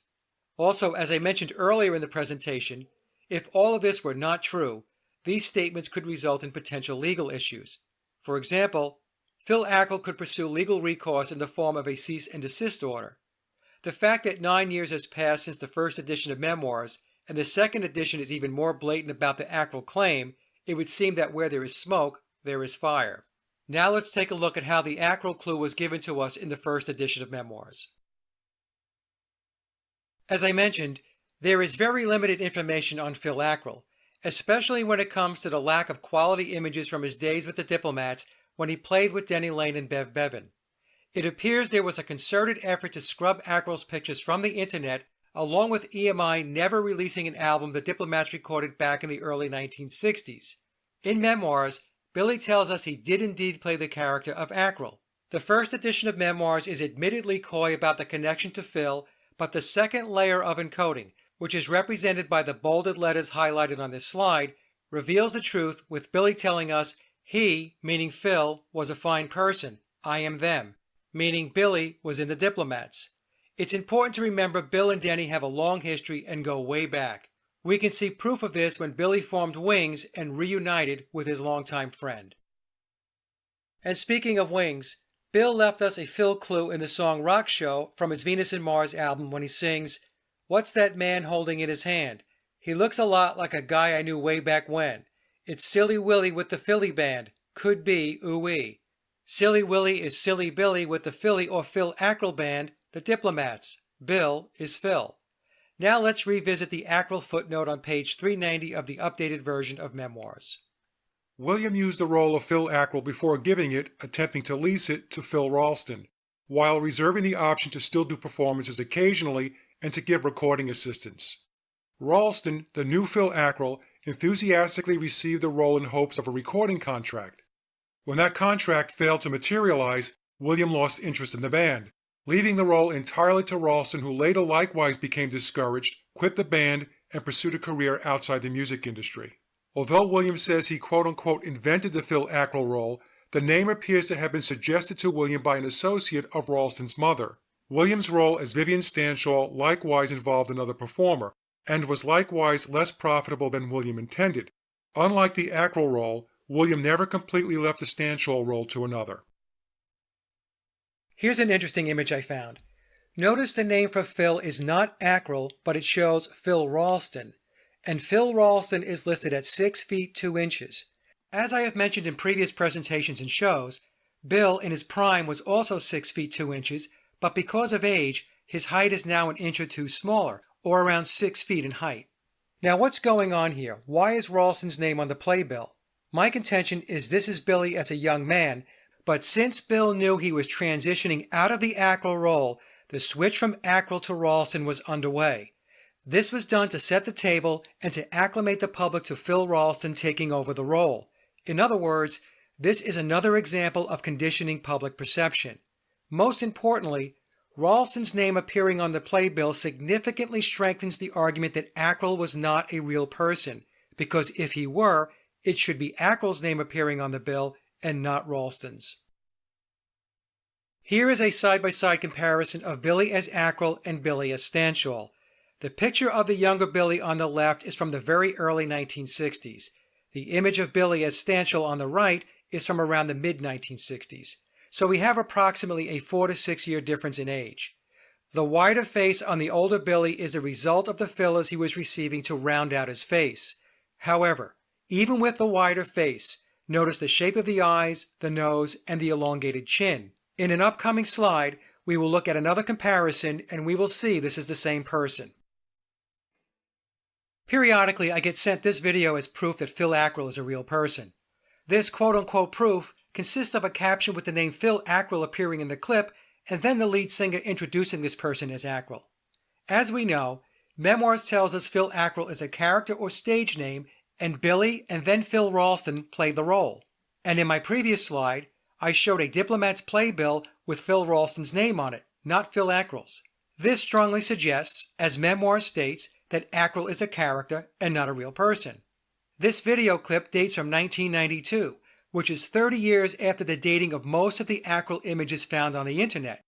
Also, as I mentioned earlier in the presentation, if all of this were not true, these statements could result in potential legal issues. For example, Phil Ackrill could pursue legal recourse in the form of a cease and desist order. The fact that 9 years has passed since the first edition of Memoirs, and the second edition is even more blatant about the Ackrill claim, it would seem that where there is smoke, there is fire. Now let's take a look at how the Ackrill clue was given to us in the first edition of Memoirs. As I mentioned, there is very limited information on Phil Ackrill, especially when it comes to the lack of quality images from his days with the Diplomats when he played with Denny Laine and Bev Bevan. It appears there was a concerted effort to scrub Ackrill's pictures from the internet, along with EMI never releasing an album the Diplomats recorded back in the early 1960s. In Memoirs, Billy tells us he did indeed play the character of Ackrill. The first edition of Memoirs is admittedly coy about the connection to Phil, but the second layer of encoding, which is represented by the bolded letters highlighted on this slide, reveals the truth with Billy telling us he, meaning Phil, was a fine person, I am them, meaning Billy was in the Diplomats. It's important to remember Bill and Denny have a long history and go way back. We can see proof of this when Billy formed Wings and reunited with his longtime friend. And speaking of Wings, Bill left us a Phil clue in the song Rock Show from his Venus and Mars album when he sings, "What's that man holding in his hand? He looks a lot like a guy I knew way back when. It's Silly Willie with the Philly band. Could be, ooh-wee. Silly Willie is Silly Billy with the Philly or Phil Ackrill band, the Diplomats. Bill is Phil." Now let's revisit the Ackrill footnote on page 390 of the updated version of Memoirs. William used the role of Phil Ackrill before giving it, attempting to lease it, to Phil Ralston, while reserving the option to still do performances occasionally and to give recording assistance. Ralston, the new Phil Ackrill, enthusiastically received the role in hopes of a recording contract. When that contract failed to materialize, William lost interest in the band, leaving the role entirely to Ralston, who later likewise became discouraged, quit the band, and pursued a career outside the music industry. Although William says he quote-unquote invented the Phil Ackrill role, the name appears to have been suggested to William by an associate of Ralston's mother. William's role as Vivian Stanshall likewise involved another performer, and was likewise less profitable than William intended. Unlike the Ackrill role, William never completely left the Stanshall role to another. Here's an interesting image I found. Notice the name for Phil is not Ackrill, but it shows Phil Ralston, and Phil Ralston is listed at 6 feet 2 inches. As I have mentioned in previous presentations and shows, Bill in his prime was also 6 feet 2 inches, but because of age, his height is now an inch or two smaller, or around 6 feet in height. Now what's going on here? Why is Ralston's name on the playbill? My contention is this is Billy as a young man, but since Bill knew he was transitioning out of the Ackrill role, the switch from Ackrill to Ralston was underway. This was done to set the table and to acclimate the public to Phil Ralston taking over the role. In other words, this is another example of conditioning public perception. Most importantly, Ralston's name appearing on the playbill significantly strengthens the argument that Ackrill was not a real person, because if he were, it should be Ackrill's name appearing on the bill and not Ralston's. Here is a side-by-side comparison of Billy as Ackrill and Billy as Stanshall. The picture of the younger Billy on the left is from the very early 1960s. The image of Billy as Stanshall on the right is from around the mid-1960s. So we have approximately a 4 to 6 year difference in age. The wider face on the older Billy is the result of the fillers he was receiving to round out his face. However, even with the wider face, notice the shape of the eyes, the nose, and the elongated chin. In an upcoming slide, we will look at another comparison and we will see this is the same person. Periodically, I get sent this video as proof that Phil Ackrill is a real person. This quote-unquote proof consists of a caption with the name Phil Ackrill appearing in the clip and then the lead singer introducing this person as Ackrill. As we know, Memoirs tells us Phil Ackrill is a character or stage name and Billy and then Phil Ralston played the role. And in my previous slide, I showed a Diplomat's playbill with Phil Ralston's name on it, not Phil Ackrill's. This strongly suggests, as Memoirs states, that Ackrill is a character and not a real person. This video clip dates from 1992, which is 30 years after the dating of most of the Ackrill images found on the internet.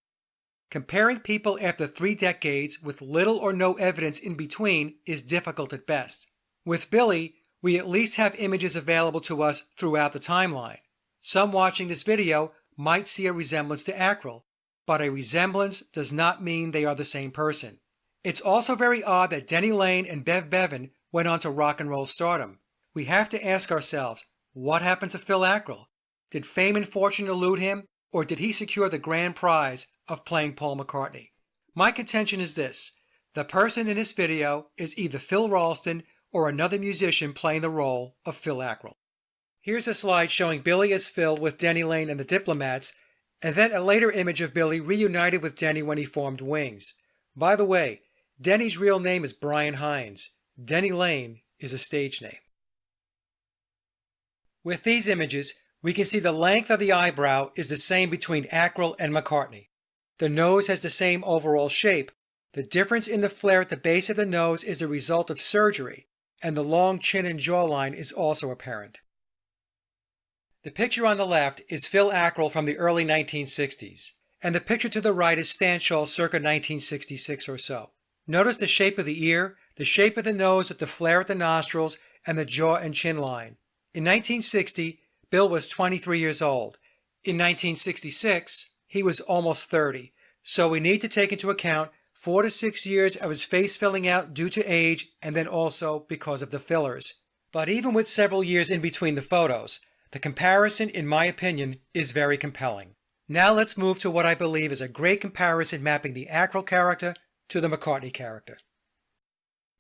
Comparing people after 3 decades with little or no evidence in between is difficult at best. With Billy, we at least have images available to us throughout the timeline. Some watching this video might see a resemblance to Ackrill, but a resemblance does not mean they are the same person. It's also very odd that Denny Laine and Bev Bevan went on to rock and roll stardom. We have to ask ourselves, what happened to Phil Ackrill? Did fame and fortune elude him, or did he secure the grand prize of playing Paul McCartney? My contention is this: the person in this video is either Phil Ralston or another musician playing the role of Phil Ackrill. Here's a slide showing Billy as Phil with Denny Laine and the Diplomats, and then a later image of Billy reunited with Denny when he formed Wings. By the way, Denny's real name is Brian Hines. Denny Laine is a stage name. With these images, we can see the length of the eyebrow is the same between Ackrill and McCartney. The nose has the same overall shape. The difference in the flare at the base of the nose is the result of surgery, and the long chin and jawline is also apparent. The picture on the left is Phil Ackrill from the early 1960s, and the picture to the right is Stanshall circa 1966 or so. Notice the shape of the ear, the shape of the nose with the flare at the nostrils, and the jaw and chin line. In 1960, Bill was 23 years old. In 1966, he was almost 30, so we need to take into account 4 to 6 years of his face filling out due to age and then also because of the fillers. But even with several years in between the photos, the comparison, in my opinion, is very compelling. Now let's move to what I believe is a great comparison mapping the Ackrill character to the McCartney character.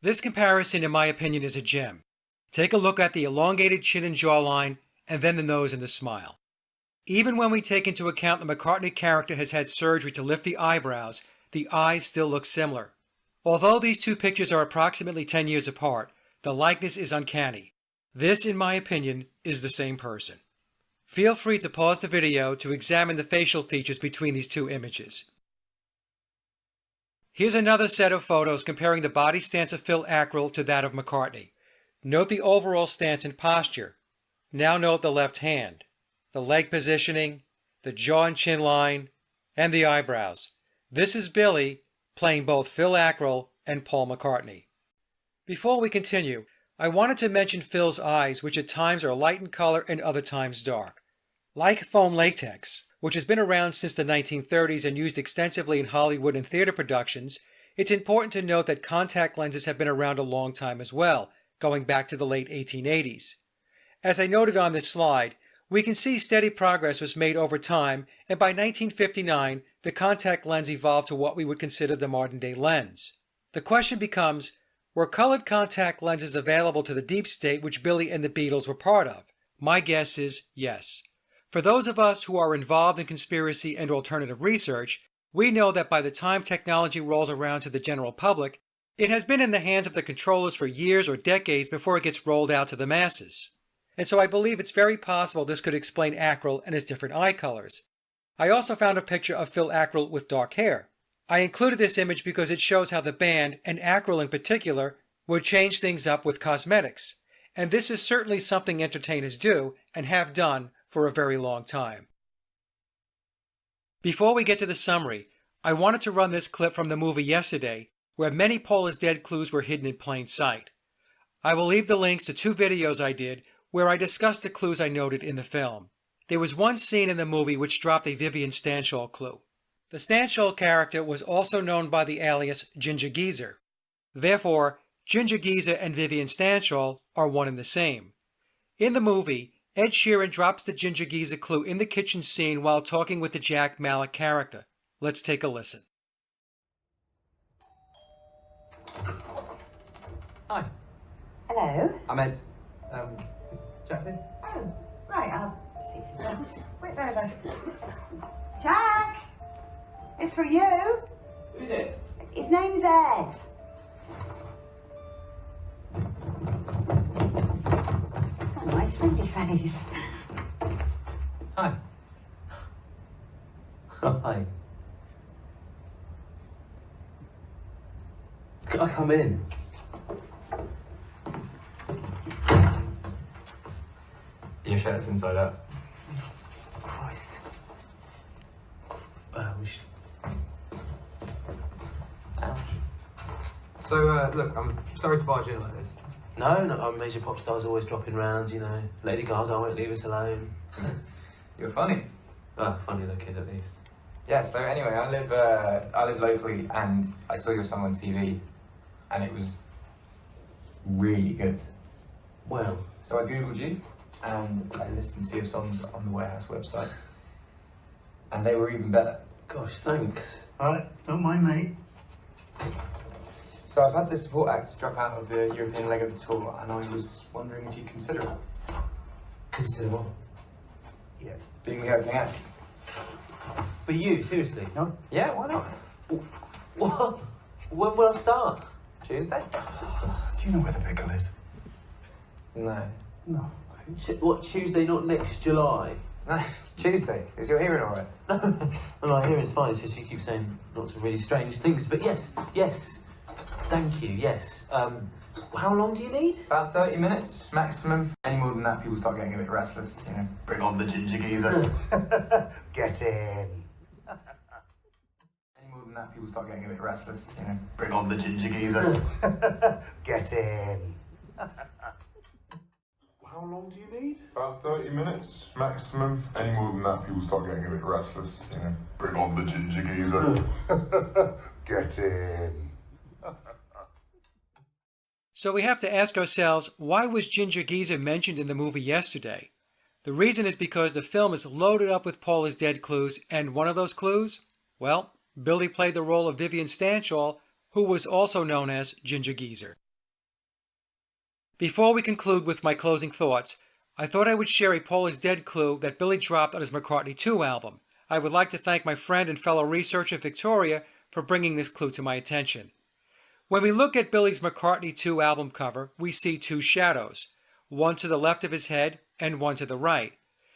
This comparison, in my opinion, is a gem. Take a look at the elongated chin and jawline, and then the nose and the smile. Even when we take into account the McCartney character has had surgery to lift the eyebrows, the eyes still look similar. Although these two pictures are approximately 10 years apart, the likeness is uncanny. This, in my opinion, is the same person. Feel free to pause the video to examine the facial features between these two images. Here's another set of photos comparing the body stance of Phil Ackrill to that of McCartney. Note the overall stance and posture. Now note the left hand, the leg positioning, the jaw and chin line, and the eyebrows. This is Billy playing both Phil Ackrill and Paul McCartney. Before we continue, I wanted to mention Phil's eyes, which at times are light in color and other times dark. Like foam latex, which has been around since the 1930s and used extensively in Hollywood and theater productions, it's important to note that contact lenses have been around a long time as well, going back to the late 1880s. As I noted on this slide, we can see steady progress was made over time, and by 1959, the contact lens evolved to what we would consider the modern-day lens. The question becomes, were colored contact lenses available to the deep state which Billy and the Beatles were part of? My guess is yes. For those of us who are involved in conspiracy and alternative research, we know that by the time technology rolls around to the general public, it has been in the hands of the controllers for years or decades before it gets rolled out to the masses. And so I believe it's very possible this could explain Ackrill and his different eye colors. I also found a picture of Phil Ackrill with dark hair. I included this image because it shows how the band, and Ackrill in particular, would change things up with cosmetics. And this is certainly something entertainers do, and have done, for a very long time. Before we get to the summary, I wanted to run this clip from the movie Yesterday, where many Paul is Dead clues were hidden in plain sight. I will leave the links to two videos I did where I discussed the clues I noted in the film. There was one scene in the movie which dropped a Vivian Stanshall clue. The Stanshall character was also known by the alias Ginger Geezer. Therefore, Ginger Geezer and Vivian Stanshall are one and the same. In the movie, Ed Sheeran drops the Ginger Geezer clue in the kitchen scene while talking with the Jack Mallet character. Let's take a listen. Hi, Hello. I'm Ed. Is Jack there? Oh, right, I'll see for yourself. Just wait there a minute. Jack! It's for you. Who's it? His name's Ed. He's got a nice friendly face. Hi. Hi. Can I come in? Your shirt's inside out. Christ. We should... Ouch. So, look, I'm sorry to barge in like this. No, our major pop stars always dropping round, you know. Lady Gaga won't leave us alone. You're funny. Oh, funny little kid at least. Yeah, so anyway, I live locally and I saw your song on TV and it was really good. Well, So I Googled you and I listened to your songs on the Warehouse website and they were even better. gosh, thanks. Alright, don't mind me. So I've had the support acts drop out of the European leg of the tour and I was wondering if you'd consider it. Consider what? Yeah, being the opening act. For you, seriously? No? Yeah, why not? What? When will I start? Tuesday? Do you know where the pickle is? No. No. What, Tuesday, not next July? No, Tuesday. Is your hearing alright? No, I hear it's fine. It's just you keep saying lots of really strange things. But yes, yes. Thank you, yes. How long do you need? About 30 minutes maximum. Any more than that, people start getting a bit restless. You know, bring on the ginger geezer. Get in. Any more than that, people start getting a bit restless. You know, bring on the ginger geezer. Get in. How long do you need? About 30 minutes maximum. Any more than that, people start getting a bit restless. You know, bring on the ginger geezer. Get in. So we have to ask ourselves, why was Ginger Geezer mentioned in the movie Yesterday? The reason is because the film is loaded up with Paul is Dead clues, and one of those clues? Well, Billy played the role of Vivian Stanshall, who was also known as Ginger Geezer. Before we conclude with my closing thoughts, I thought I would share a Paul is Dead clue that Billy dropped on his McCartney 2 album. I would like to thank my friend and fellow researcher Victoria for bringing this clue to my attention. When we look at Billy's McCartney 2 album cover, we see two shadows, one to the left of his head and one to the right.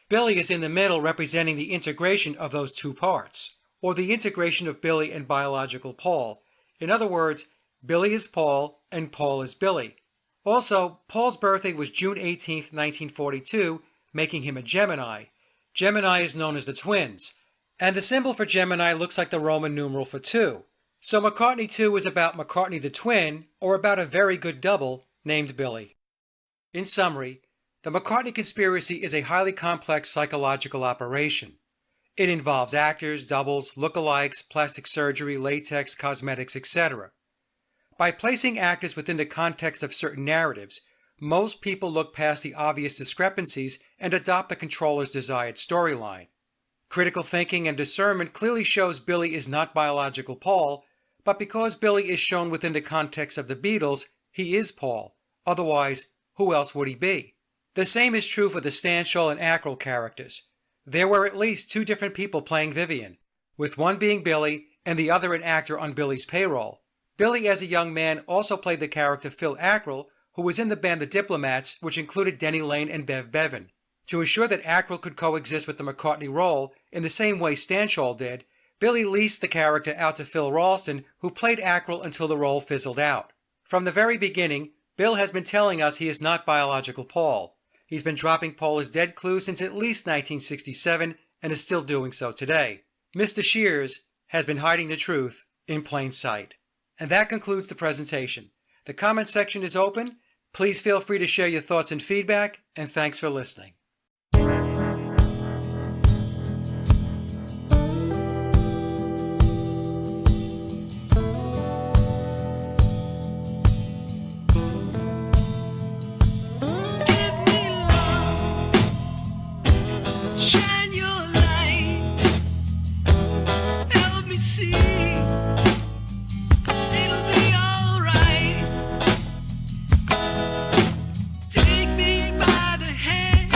Billy is in the middle, representing the integration of those two parts, or the integration of Billy and biological Paul. In other words, Billy is Paul and Paul is Billy. Also, Paul's birthday was June 18, 1942, making him a Gemini. Gemini is known as the twins, and the symbol for Gemini looks like the Roman numeral for 2. So McCartney 2 is about McCartney the twin, or about a very good double named Billy. In summary, the McCartney conspiracy is a highly complex psychological operation. It involves actors, doubles, lookalikes, plastic surgery, latex, cosmetics, etc. By placing actors within the context of certain narratives, most people look past the obvious discrepancies and adopt the controller's desired storyline. Critical thinking and discernment clearly shows Billy is not biological Paul, but because Billy is shown within the context of the Beatles, he is Paul. Otherwise, who else would he be? The same is true for the Stanshall and Ackrill characters. There were at least 2 different people playing Vivian, with one being Billy and the other an actor on Billy's payroll. Billy as a young man also played the character Phil Ackrill, who was in the band The Diplomats, which included Denny Lane and Bev Bevan. To ensure that Ackrill could coexist with the McCartney role in the same way Stanshall did, Billy leased the character out to Phil Ralston, who played Ackrill until the role fizzled out. From the very beginning, Bill has been telling us he is not biological Paul. He's been dropping Paul is Dead clues since at least 1967 and is still doing so today. Mr. Shears has been hiding the truth in plain sight. And that concludes the presentation. The comment section is open. Please feel free to share your thoughts and feedback, and thanks for listening. Shine your light, help me see, it'll be alright. Take me by the hand.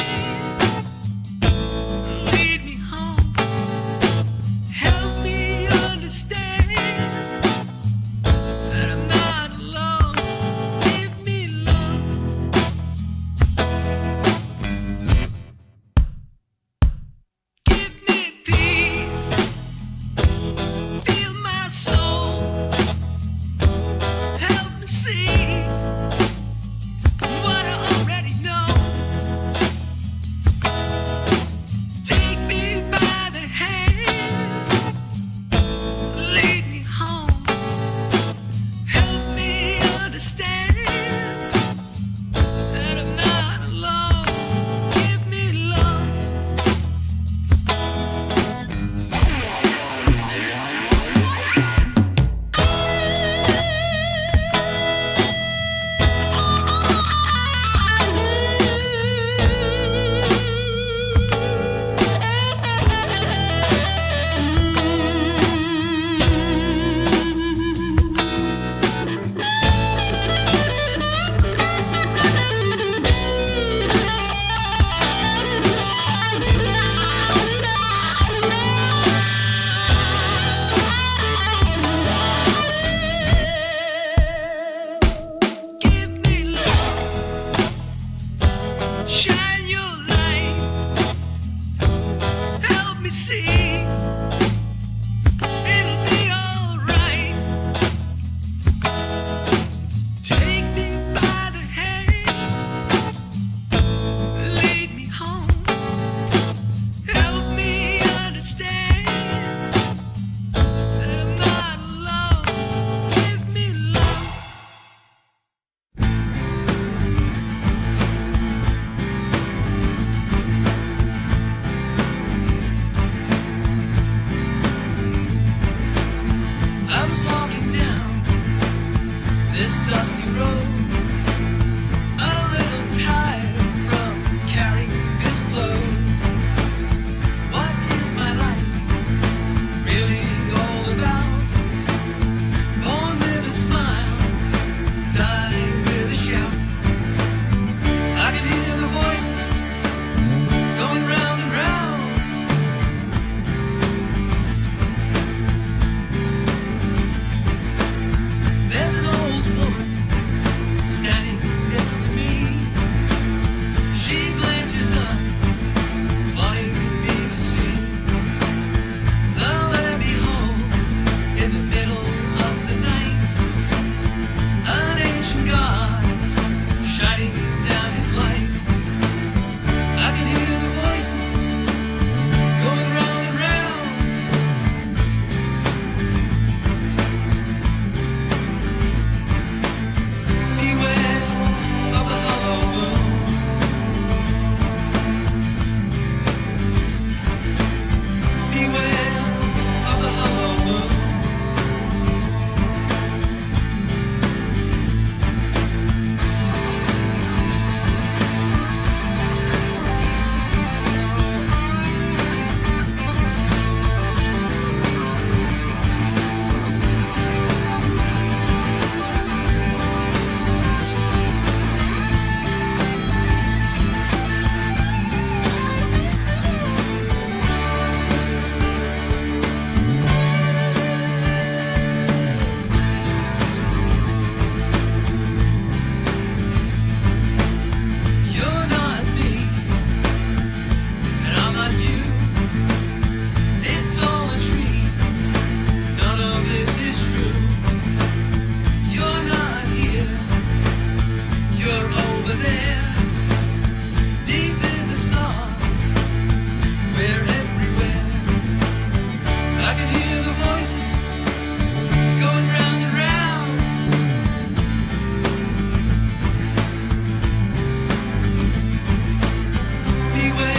Beware.